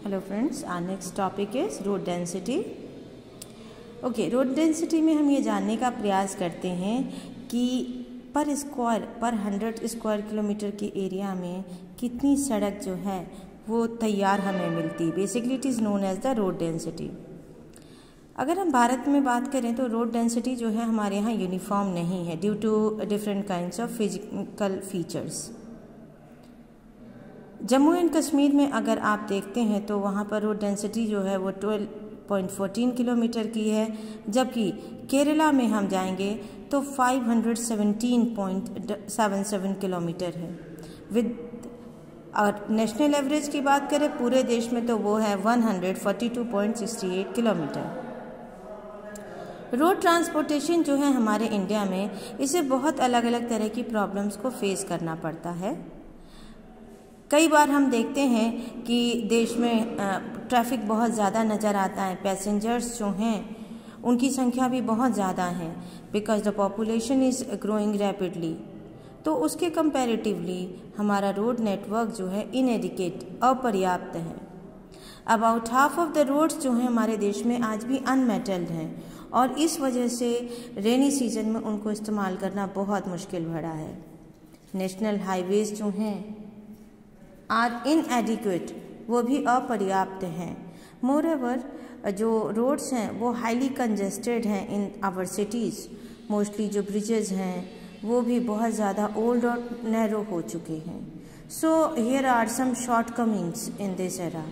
Hello friends, our next topic is road density. Okay, road density में हम ये जानने का प्रयास करते हैं कि पर 100 स्क्वायर किलोमीटर के एरिया में कितनी सड़क जो है वो तैयार हमें मिलती। Basically it is known as the road density. अगर हम भारत में बात करें तो रोड डेंसिटी जो है हमारे यहाँ यूनिफॉर्म नहीं है due to different kinds of physical features. Jammu and Kashmir में अगर आप देखते हैं तो वहाँ पर रोड डेंसिटी जो है वो 12.14 किलोमीटर की है, जबकि केरला में हम जाएंगे तो 517.77 किलोमीटर है। विद और नेशनल एवरेज की बात करें पूरे देश में तो वो है 142.68 किलोमीटर। रोड ट्रांसपोर्टेशन जो है हमारे इंडिया में, इसे बहुत अलग अलग तरह की प्रॉब्लम्स को फेस करना पड़ता है। कई बार हम देखते हैं कि देश में ट्रैफिक बहुत ज़्यादा नज़र आता है, पैसेंजर्स जो हैं उनकी संख्या भी बहुत ज़्यादा है because the population is growing rapidly. तो उसके कंपैरेटिवली हमारा रोड नेटवर्क जो है इनएडिक्वेट, अपर्याप्त है। About half of the roads जो हैं हमारे देश में आज भी अनमेटल्ड हैं और इस वजह से रेनी सीजन में उनको इस्तेमाल करना बहुत मुश्किल भरा है। नेशनल हाईवेज जो हैं आर इनएडिक्वेट, वो भी अपर्याप्त हैं। मोरओवर जो रोड्स हैं वो हाईली कंजेस्टेड हैं इन आवर सिटीज़। मोस्टली जो ब्रिजेज हैं वो भी बहुत ज़्यादा ओल्ड और नैरो हो चुके हैं। So here are some shortcomings in this era.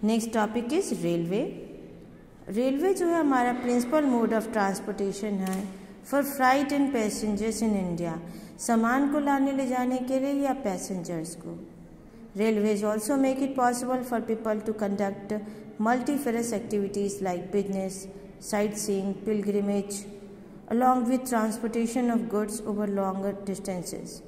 Next topic is railway. Railway जो है हमारा प्रिंसिपल मोड ऑफ ट्रांसपोर्टेशन है for freight and passengers in India, सामान को लाने ले जाने के लिए या पैसेंजर्स को। Railways also make it possible for people to conduct multifarious activities like business, sightseeing, pilgrimage, along with transportation of goods over longer distances.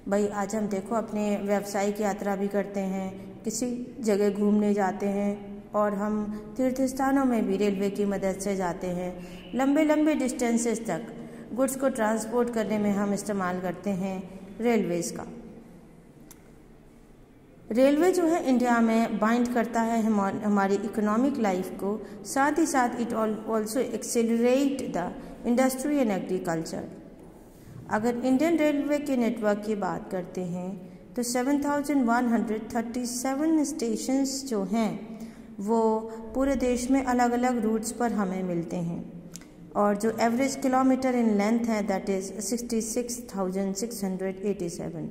भाई आज हम देखो अपने व्यावसायिक यात्रा भी करते हैं, किसी जगह घूमने जाते हैं और हम तीर्थ स्थानों में भी रेलवे की मदद से जाते हैं। लंबे लंबे डिस्टेंसेस तक गुड्स को ट्रांसपोर्ट करने में हम इस्तेमाल करते हैं रेलवेज़ का। रेलवे जो है इंडिया में बाइंड करता है हमारी इकोनॉमिक लाइफ को, साथ ही साथ it also accelerate the industry and agriculture. अगर इंडियन रेलवे के नेटवर्क की बात करते हैं तो 7137 स्टेशंस जो हैं वो पूरे देश में अलग अलग रूट्स पर हमें मिलते हैं और जो एवरेज किलोमीटर इन लेंथ है दैट इज़ 66,687,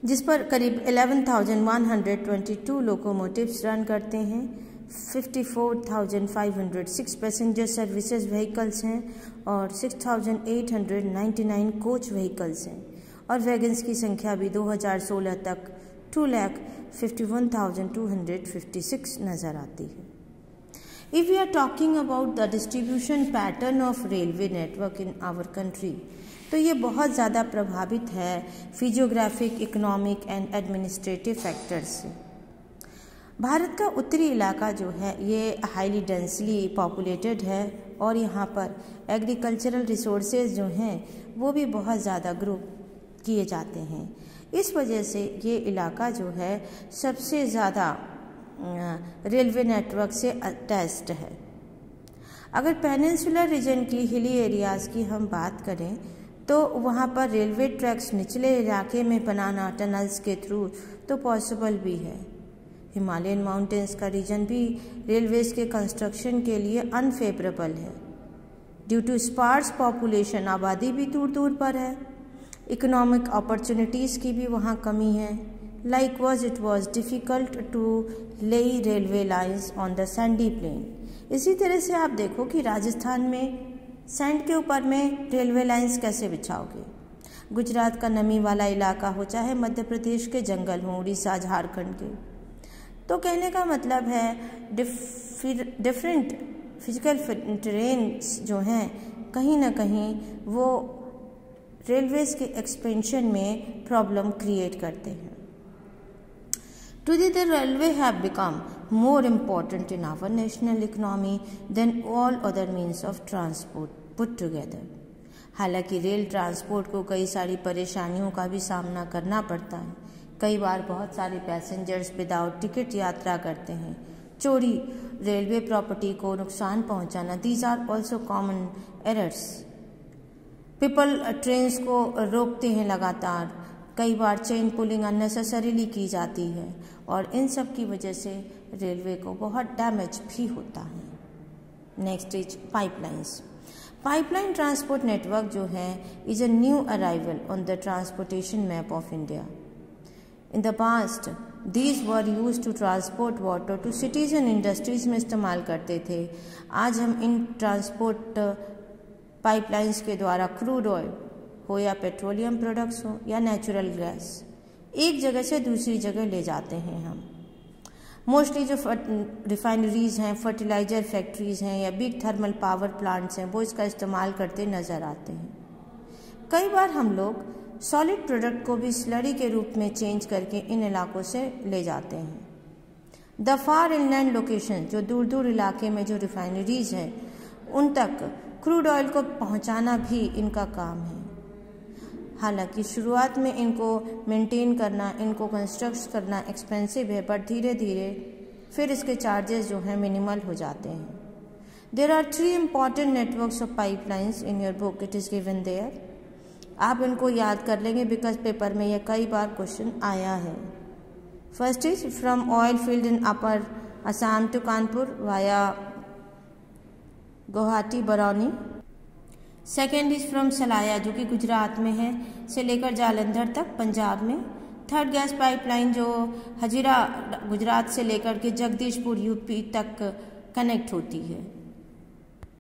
जिस पर करीब 11,122 लोकोमोटिव्स रन करते हैं। 54,506 पैसेंजर सर्विसेज व्हीकल्स हैं और 6,899 कोच व्हीकल्स हैं और वैगन्स की संख्या भी 2016 तक 2,51,256 नज़र आती है। If we are talking about the distribution pattern of railway network in our country, तो ये बहुत ज़्यादा प्रभावित है physiographic, economic and administrative factors से। भारत का उत्तरी इलाका जो है ये हाईली डेंसली पॉपुलेटेड है और यहाँ पर एग्रीकल्चरल रिसोर्सेज जो हैं वो भी बहुत ज़्यादा ग्रो किए जाते हैं। इस वजह से ये इलाका जो है सबसे ज़्यादा रेलवे नेटवर्क से अटैच्ड है। अगर पेनिनसुलर रीजन की हिली एरियाज़ की हम बात करें तो वहाँ पर रेलवे ट्रैक्स निचले इलाके में बनाना टनल्स के थ्रू तो पॉसिबल भी है। हिमालयन माउंटेन्स का रीजन भी रेलवेज़ के कंस्ट्रक्शन के लिए अनफेवरेबल है ड्यू टू स्पार्स पॉपुलेशन, आबादी भी दूर दूर पर है। इकोनॉमिक अपॉर्चुनिटीज़ की भी वहाँ कमी है। Likewise, it was difficult to lay railway lines on the sandy plain. इसी तरह से आप देखो कि राजस्थान में सैंड के ऊपर में रेलवे लाइंस कैसे बिछाओगे। गुजरात का नमी वाला इलाका हो, चाहे मध्य प्रदेश के जंगल हों, उड़ीसा, झारखंड के। तो कहने का मतलब है डिफरेंट फिजिकल टेरेन्स जो हैं कहीं ना कहीं वो रेलवेज़ के एक्सपेंशन में प्रॉब्लम क्रिएट करते हैं। Today, the railway have become more important in our national economy than all other means of transport put together. हालांकि रेल ट्रांसपोर्ट को कई सारी परेशानियों का भी सामना करना पड़ता है, कई बार बहुत सारे पैसेंजर्स विदाउट टिकट यात्रा करते हैं। चोरी, रेलवे प्रॉपर्टी को नुकसान पहुंचाना, these are also common errors. People trains को रोकते हैं लगातार, कई बार चेन पुलिंग अननेसेसरीली की जाती है और इन सब की वजह से रेलवे को बहुत डैमेज भी होता है। Next is pipelines. Pipeline transport network जो है is a new arrival on the transportation map of India. In the past these were used to transport water to cities and industries में इस्तेमाल करते थे। आज हम इन ट्रांसपोर्ट पाइपलाइंस के द्वारा क्रूड ऑयल हो या पेट्रोलियम प्रोडक्ट्स हो या नेचुरल गैस एक जगह से दूसरी जगह ले जाते हैं हम। मोस्टली जो रिफाइनरीज हैं, फर्टिलाइज़र फैक्ट्रीज़ हैं या बिग थर्मल पावर प्लांट्स हैं वो इसका इस्तेमाल करते नज़र आते हैं। कई बार हम लोग सॉलिड प्रोडक्ट को भी स्लरी के रूप में चेंज करके इन इलाकों से ले जाते हैं। द फार इनलैंड लोकेशन, जो दूर दूर इलाके में जो रिफाइनरीज हैं उन तक क्रूड ऑयल को पहुंचाना भी इनका काम है। हालांकि शुरुआत में इनको मेंटेन करना, इनको कंस्ट्रक्ट करना एक्सपेंसिव है, बट धीरे धीरे फिर इसके चार्जेस जो हैं मिनिमल हो जाते हैं। There are 3 important networks of pipelines in your book, it is given there. आप इनको याद कर लेंगे बिकॉज पेपर में यह कई बार क्वेश्चन आया है। First is from oil field in upper Assam to Kanpur via Guwahati Barauni. Second is from Salaya जो कि गुजरात में है से लेकर जालंधर तक पंजाब में। थर्ड गैस पाइपलाइन जो हजीरा गुजरात से लेकर के जगदीशपुर यूपी तक कनेक्ट होती है।